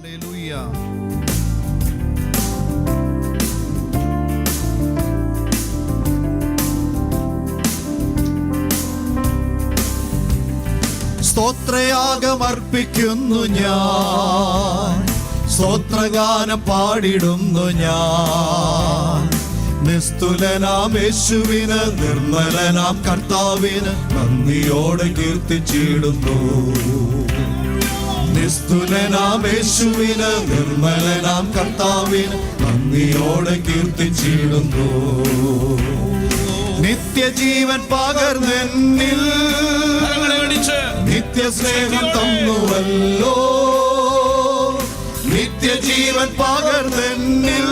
Hallelujah. സ്തോത്രയാഗമർപ്പിക്കുന്നു ഞാൻ, സ്തോത്രഗാനം പാടിടുന്നു ഞാൻ. നിസ്തുലനാം യേശുവിന്, നിർമ്മലനാം കർത്താവിന് നന്ദിയോടെ കീർത്തിച്ചിടുന്നു. നിസ്തുലനാം യേശുവിന്, നിർമ്മലനാം കർത്താവിന് നന്ദിയോടെ കീർത്തിച്ചിടുന്നു. നിത്യജീവൻ പകർന്നെന്നിൽ നിത്യസ്നേഹം തന്നുവല്ലോ. നിത്യജീവൻ പകർന്നെന്നിൽ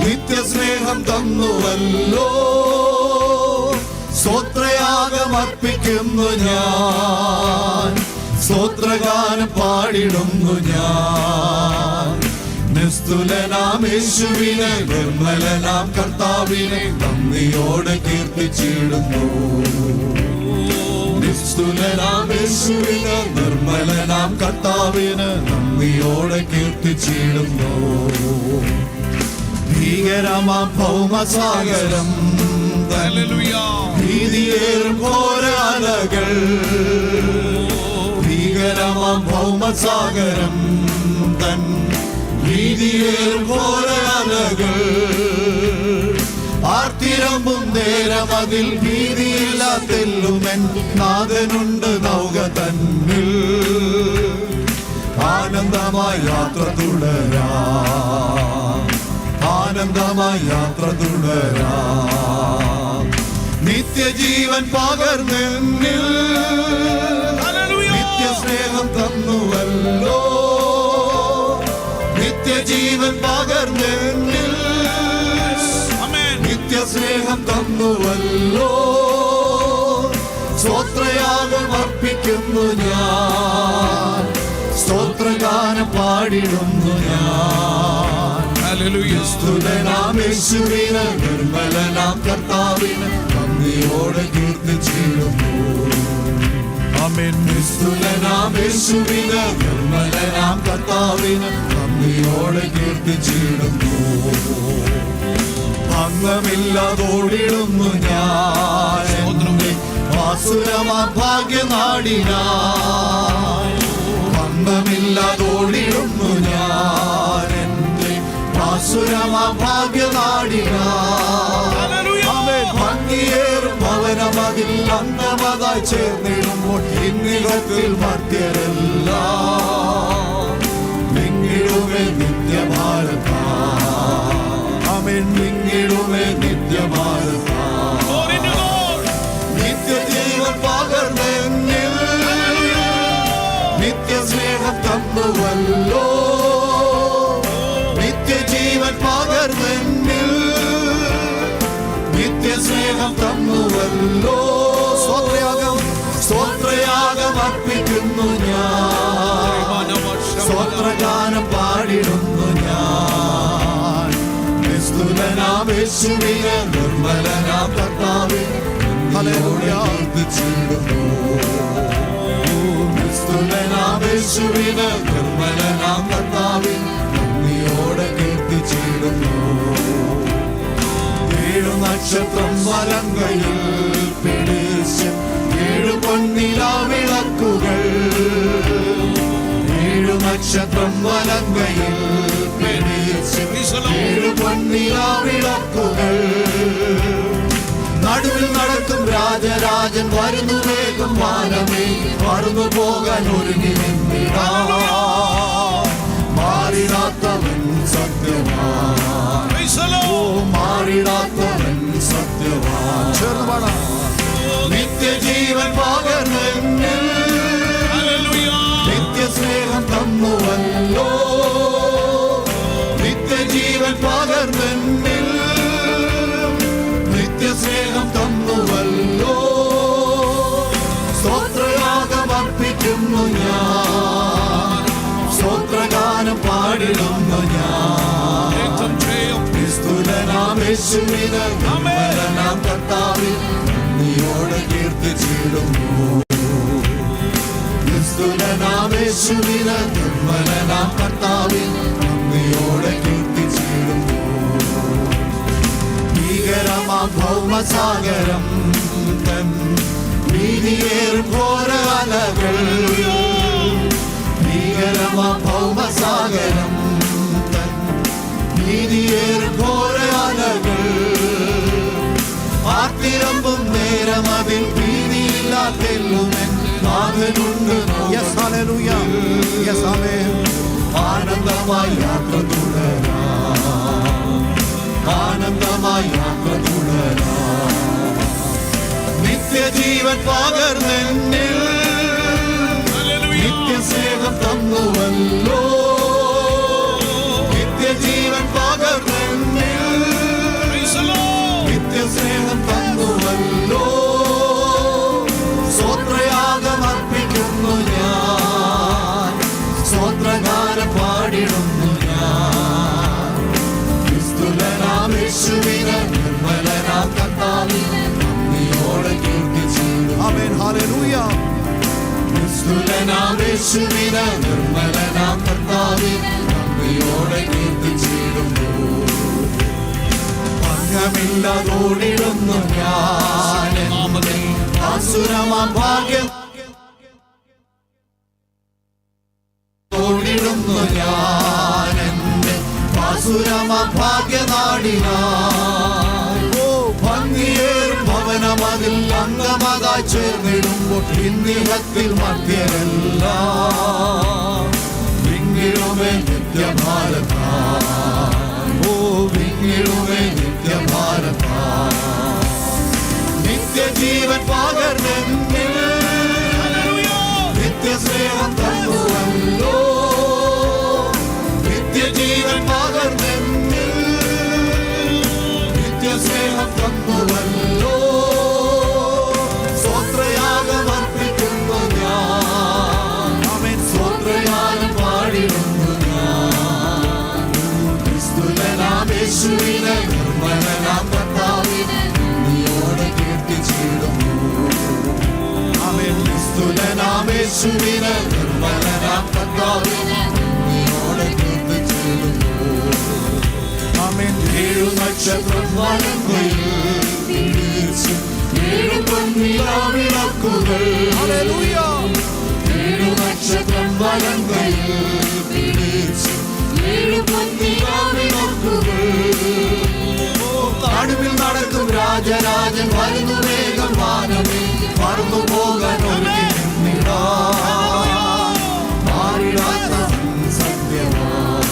നിത്യസ്നേഹം തന്നുവല്ലോ. സ്തോത്രയാഗമർപ്പിക്കുന്നു ഞാൻ, സ്തോത്രഗാനം പാടിടുന്നു ഞാൻ. നിസ്തുലനാം യേശുവിനെ, നിർമ്മലനാം കർത്താവിനെ നന്ദിയോടെ കീർത്തിച്ചിടുന്നു. നിസ്തുലനാം യേശുവിനെ, നിർമ്മലനാം കർത്താവിന് നന്ദിയോടെ കീർത്തിച്ചിടുന്നു. ഭീകരമാം ഭൗമസാഗരം, ഭീതിയേറും ഘോരാലകൾ. ഭീകരമാം ഭൗമസാഗരം തൻ ഭീതിയേറും ഘോരാലകൾ. ആർത്തിരമ്പും നേരം അതിൽ ഭീതിയില്ലാത്തെല്ലുമെൻ നാഥനുണ്ട് നൗക തന്നിൽ. ആനന്ദമായി യാത്ര തുടരാം, ആനന്ദമായി യാത്ര തുടരാം. നിത്യജീവൻ പകർന്നെന്നിൽ നിത്യസ്നേഹം തന്നുവല്ലോ. നിത്യജീവൻ പകർന്നെന്നിൽ നിത്യസ്നേഹം തന്നുവല്ലോ. സ്തോത്രയാഗമർപ്പിക്കുന്നു ഞാൻ, സ്തോത്രഗാനം പാടിടുന്നു ഞാൻ. സ്തുലനാം യേശുവിന്, നിർമ്മലനാം കർത്താവിന് നന്ദിയോടെ കീർത്തിച്ചിടുന്നു. സ്തുലനാം യേശുവിന്, നിർമ്മലനാം കർത്താവിന് നന്ദിയോടെ കീർത്തിച്ചിടുന്നു. ഭംഗമില്ലാതോടിടുന്നു ഞാൻ എന്റെ വാസുരമാ ഭാഗ്യനാടിനായി. ഭംഗമില്ലാതോടിടുന്നു ഞാൻ എന്റെ വാസുരമാ ഭാഗ്യനാടിനായി. ഭംഗിയേറും ഭവനമതിൽ അന്തമതായി ചേർന്നിടുമ്പോൾ ഇന്നിടത്തിൽ മധ്യരെല്ലാം നിങ്ങിടുമേ നിത്യഭാരതാ. ആമേൻ, നിങ്ങിടുമേ നിത്യഭാരതാ. നിത്യജീവൻ പകർന്നെന്നിൽ നിത്യസ്നേഹം തന്നുവല്ലോ. നിത്യജീവൻ പകർന്നെന്നിൽ നിത്യസ്നേഹം തന്നുവല്ലോ. സ്തോത്രയാഗമർപ്പിക്കുന്നു ഞാൻ, സ്തോത്രഗാനം പാടിടുന്നു ഞാൻ. നിസ്തുലനാം യേശുവിനെ, നിർമ്മലനാം കർത്താവിനെ നന്ദിയോടെ കീർത്തിച്ചിടുന്നു. നിസ്തുലനാം യേശുവിനെ, നിർമ്മലനാം കർത്താവിനെ നന്ദിയോടെ കീർത്തിച്ചിടുന്നു. 7 നക്ഷത്രം വലങ്കയിൽ പിടിച്ച് 7 പൊന്നിലാവിളക്കുകൾ. 7 നക്ഷത്രം വലങ്കയിൽ പിടിച്ച് 7 പൊന്നിലാവിളക്കുകൾ. നടുവിൽ നടക്കും രാജരാജൻ വരുന്നു വേഗം വാനമേ. മറന്നു പോകാൻ ഒരുങ്ങി നിന്നിടാ. മാറിടാത്തവൻ സത്യവാൻ, മാറിടാത്തവൻ സത്യവാൻ. നിത്യജീവൻ പകർന്നെന്നിൽ നിത്യസ്നേഹം തന്നുവല്ലോ. നിത്യജീവൻ പകർന്നെന്നിൽ നിത്യസ്നേഹം തന്നുവല്ലോ. സ്തോത്രയാഗമർപ്പിക്കുന്നു ഞാൻ, സ്തോത്രഗാനം പാടിടുന്നു ഞാൻ. നിസ്തുലനാം യേശുവിന്, നിർമ്മലനാം കർത്താവിനെ നന്ദിയോടെ കീർത്തിച്ചിടുന്നു. നിസ്തുലനാമേശുവിന് നിർമ്മലനാം കർത്താവിൻ നന്ദിയോടെ കീർത്തിച്ചിടുന്നു. ഭീകരമാം ഭൗമസാഗരം തൻ ഭീതിയേറും ഘോര അലകൾ, ഭീകരമാം ഭൗമസാഗരം തൻ ഭീതിയേറും ഘോര അലകൾ, ആർത്തിരമ്പും നേരം അതിൽ ഭീതിയില്ലാത്തെല്ലുമെൻ നാഥനുണ്ട്. Yes, hallelujah. Yes, amen. ആനന്ദമായി യാത്ര തുടരാം, ആനന്ദമായി യാത്ര തുടരാം. നിത്യജീവൻ പകർന്നെന്നിൽ നിത്യസ്നേഹം തന്നുവല്ലോ, നിത്യജീവൻ പകർന്നെന്നിൽ നിത്യസ്നേഹം തന്നുവല്ലോ. സ്തോത്രയാഗം അർപ്പിക്കുന്നു ഞാൻ, സ്തോത്രഗാനം പാടിടുന്നു ഞാൻ. നിസ്തുലനാമേശുവിന് നിർമ്മലനാം കർത്താവിനെ നന്ദിയോടെ കീർത്തിച്ചിടുന്നു. Amen, hallelujah. നിസ്തുലനാമേശുവിന് നിർമ്മലനാം കർത്താവിനെ നന്ദിയോടെ കീർത്തിച്ചിടുന്നു. ഭംഗമില്ലാതോടിടുന്നു ഞാൻ അസുരമാം ഭാഗ്യം, ഓടിടുന്നു ഞാൻ എന്റെ അസുരമാം ഭാഗ്യനാടിനായി. ഭംഗിയേറും ഭവനമതിൽ അംഗമതായി ചേർന്നിടുമ്പോൾ ഇന്നിഹത്തിൽ മധ്യരല്ല വിങ്ങിടുമേ നിത്യഭാരത. ഓ വിങ്ങിടുമേ നിത്യഭാരത. നിത്യജീവൻ പകർന്നെന്നിൽ നിത്യസ്നേഹം തന്നുവല്ലോ, നിത്യജീവൻ പകർന്നെന്നിൽ നിത്യസ്നേഹം തന്നുവല്ലോ. സ്തോത്രയാഗം അർപ്പിക്കുന്നു ഞാൻ, സ്തോത്രയാഗം പാടിടുന്നു ഞാൻ. നിസ്തുലനാമേശുവിനെ നിർമ്മലനാം കർത്താവിനെ നന്ദിയോടെ കീർത്തിച്ചിടുന്നു. നിസ്തുലനാമേശുവിനെ നിർമ്മലനാം കർത്താവിനെ നന്ദിയോടെ കീർത്തിച്ചിടുന്നു. ഏഴു നക്ഷത്രം വലങ്കയിൽ പിടിച്ച്, ഏഴു പൊൻനിലാവിളക്കുകൾ. ഏഴു നക്ഷത്രം വലങ്കയിൽ പിടിച്ച്, ഏഴു പൊൻനിലാവിളക്കുകൾ. നടുവിൽ നടക്കും രാജരാജൻ വരുന്നു വേഗം വാനമേ, മറന്നു പോകാൻ ഒരുങ്ങി നിന്നിടാം. മാറിടാത്തവൻ സത്യവാൻ,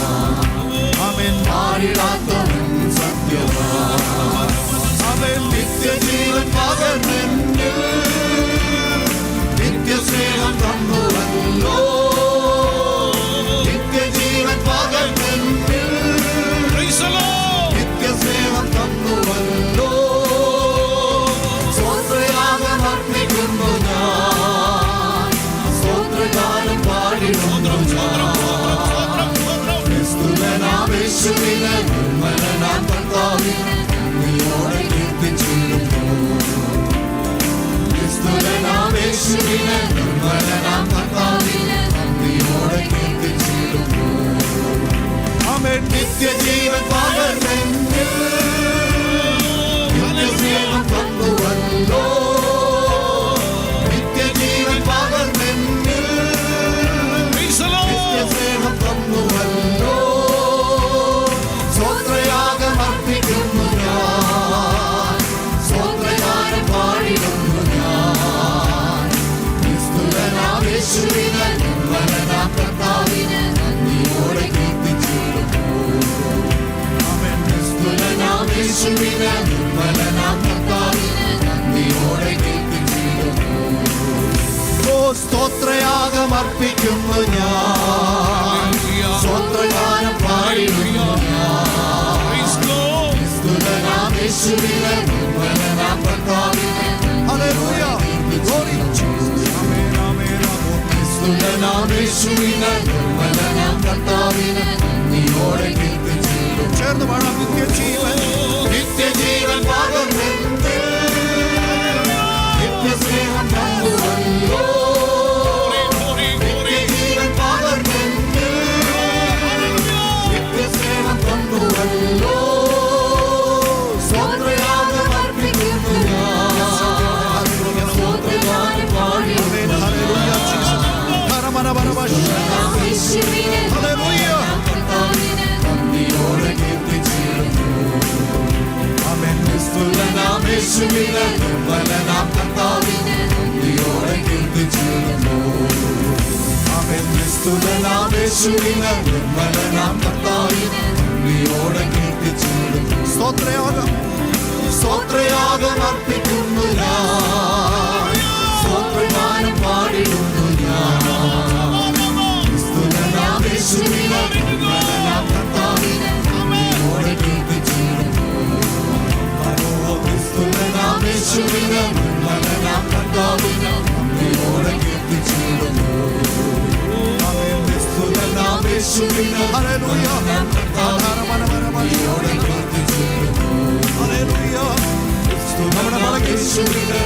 മാറിടാത്തവൻ സത്യവാൻ. നിത്യജീവൻ പകർന്നെന്നിൽ നിത്യസ്നേഹം തന്നുവല്ലോ, നിത്യജീവൻ പകർന്നെന്നിൽ നിത്യസ്നേഹം തന്നുവല്ലോ. സ്തോത്രയാഗം അർപ്പിക്കുന്നു ഞാൻ, സ്തോത്രഗാനം പാടിടുന്നു ഞാൻ. നിസ്തുലനാമേശുവിനെ നിർമ്മലനാം കർത്താവിനെ നന്ദിയോടെ കീർത്തിച്ചിടുന്നു. നിസ്തുലനാമേശുവിനെ നിർമ്മലനാം കർത്താവിനെ നന്ദിയോടെ കീർത്തിച്ചിടുന്നു. നിത്യജീവൻ പകർന്നെന്നിൽ നിത്യസ്നേഹം തന്നുവല്ലോ, നിത്യജീവൻ പകർന്നെന്നിൽ നിത്യസ്നേഹം തന്നുവല്ലോ. സ്തോത്രയാഗം അർപ്പിക്കുന്നു ഞാൻ, സ്തോത്രഗാനം പാടിടുന്നു ഞാൻ. നിസ്തുലനാമേശുവിനെ നിർമ്മലനാം കർത്താവിനെ നന്ദിയോടെ കീർത്തിച്ചിടുന്നു. നിസ്തുലനാമേശുവിനെ നിർമ്മലനാം കർത്താവിനെ നന്ദിയോടെ കീർത്തിച്ചിടുന്നു. ഓ സ്തോത്രയാഗം അർപ്പിക്കുന്നു ഞാൻ, സ്തോത്രഗാനം പാടിടുന്നു ഞാൻ. നിസ്തുലനാമേശുവിനെ നിർമ്മലനാം കർത്താവിനെ Hallelujah. Glory to Jesus. Amen, amen, amen. നിസ്തുലനാമേശുവിനെ നിർമ്മലനാം കർത്താവിനെ നന്ദിയോടെ കീർത്തിച്ചിടുന്നു. ചേർന്ന് പാടാം. നിത്യജീവൻ, നിത്യജീവൻ പകർന്നെന്നിൽ നിത്യസ്നേഹം തന്നുവല്ലോ, യേശുവിനെ നിർമ്മലനാം കർത്താവിനെ നന്ദിയോടെ കീർത്തിച്ചിടുന്നു. ആമേൻ. നിസ്തുലനാം യേശുവിനെ നിർമ്മലനാം കർത്താവിനെ നന്ദിയോടെ കീർത്തിച്ചിടുന്നു. സ്തോത്രയാഗം സ്തോത്രയാഗം അർപ്പിക്കുന്നു ഞാൻ, സ്തോത്രഗാനം പാടിടുന്നു ഞാൻ. നിസ്തുലനാം യേശുവിനെ നിർമ്മലനാം കർത്താവിനെ നന്ദിയോടെ കീർത്തിച്ചിടുന്നു. നിസ്തുലനാം യേശുവിനെ നിർമ്മലനാം കർത്താവിനെ നന്ദിയോടെ കീർത്തിച്ചിടുന്നു. നിസ്തുലനാം യേശുവിനെ നിർമ്മലനാം കർത്താവിനെ നന്ദിയോടെ കീർത്തിച്ചിടുന്നു. ഹല്ലേലൂയ. നമ്മുടെ യേശുവിനെ